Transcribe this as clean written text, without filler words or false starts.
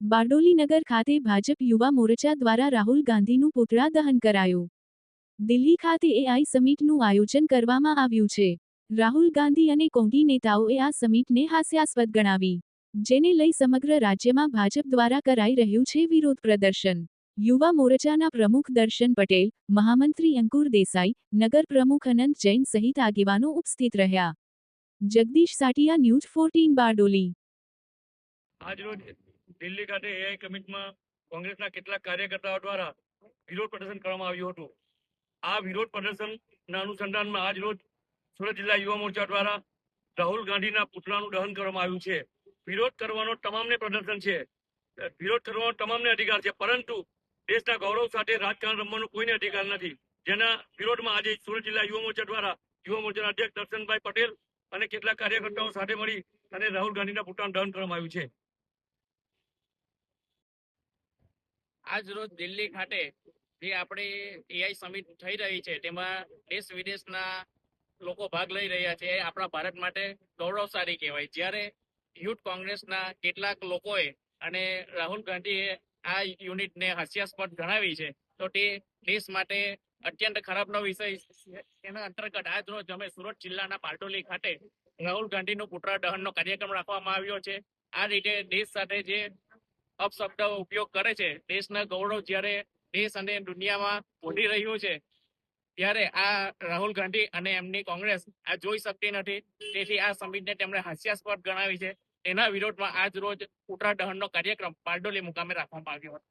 બારડોલી નગર ખાતે ભાજપ યુવા મોરચા દ્વારા રાહુલ ગાંધીનું પુતળા દહન કરાયું. દિલ્હી ખાતે એઆઈ સમિટનું આયોજન કરવામાં આવ્યું છે. રાહુલ ગાંધી અને કોંગી નેતાઓએ આ સમિટને હાસ્યાસ્પદ ગણાવી, જેને લઈ સમગ્ર રાજ્યમાં ભાજપ દ્વારા કરાઈ રહ્યું છે વિરોધ પ્રદર્શન. યુવા મોરચાના પ્રમુખ દર્શન પટેલ, મહામંત્રી અંકુર દેસાઈ, નગર પ્રમુખ અનંત જૈન સહિત આગેવાનો ઉપસ્થિત રહ્યા. જગદીશ સાટિયા, ન્યૂઝ 14 બારડોલી. આજરોજ દિલ્હી ખાતે એઆઈ સમિટમાં કોંગ્રેસના કેટલાક કાર્યકર્તાઓ દ્વારા વિરોધ પ્રદર્શન કરવામાં આવ્યું હતું. આ વિરોધ પ્રદર્શનના અનુસંધાનમાં આજરોજ સુરત જિલ્લા યુવા મોરચા દ્વારા રાહુલ ગાંધીના પુતળાનું દહન કરવામાં આવ્યું છે. વિરોધ કરવાનો તમામને પ્રદર્શન છે, વિરોધ કરવાનો તમામને અધિકાર છે, પરંતુ દેશના ગૌરવ સાથે રાજકારણ રમવાનો કોઈને અધિકાર નથી. જેના વિરોધમાં આજે સુરત જિલ્લા યુવા મોરચા દ્વારા યુવા મોરચાના અધ્યક્ષ દર્શનભાઈ પટેલ અને કેટલાક કાર્યકર્તાઓ સાથે મળી અને રાહુલ ગાંધીના પુતળાનું દહન કરવામાં આવ્યું છે. આજ રોજ દિલ્હી ખાતે જે આપણે એઆઈ સમિટ થઈ રહી છે તેમાં દેશ વિદેશના લોકો ભાગ લઈ રહ્યા છે. આપણા ભારત માટે ગૌરવશાળી કહેવાય. જ્યારે યુથ કોંગ્રેસના કેટલાક લોકોએ અને રાહુલ ગાંધીએ આ યુનિટને હાસ્યાસ્પદ ગણાવી છે, તો તે દેશ માટે અત્યંત ખરાબનો વિષય. તેના અંતર્ગત આજ રોજ અમે સુરત જિલ્લાના બારડોલી ખાતે રાહુલ ગાંધીનું પુતળા દહનનો કાર્યક્રમ રાખવામાં આવ્યો છે. આ રીતે દેશ સાથે જે અપશબ્દ ઉપયોગ કરે છે, દેશના ગૌરવ જ્યારે દેશ અને દુનિયામાં વધી રહ્યું છે, ત્યારે આ રાહુલ ગાંધી અને એમની કોંગ્રેસ આ જોઈ શકતી નથી. તેથી આ સમિટને તેમણે હાસ્યાસ્પદ ગણાવી છે. તેના વિરોધમાં આજ રોજ પુતળા દહનનો કાર્યક્રમ બારડોલી મુકામે રાખવામાં આવ્યો હતો.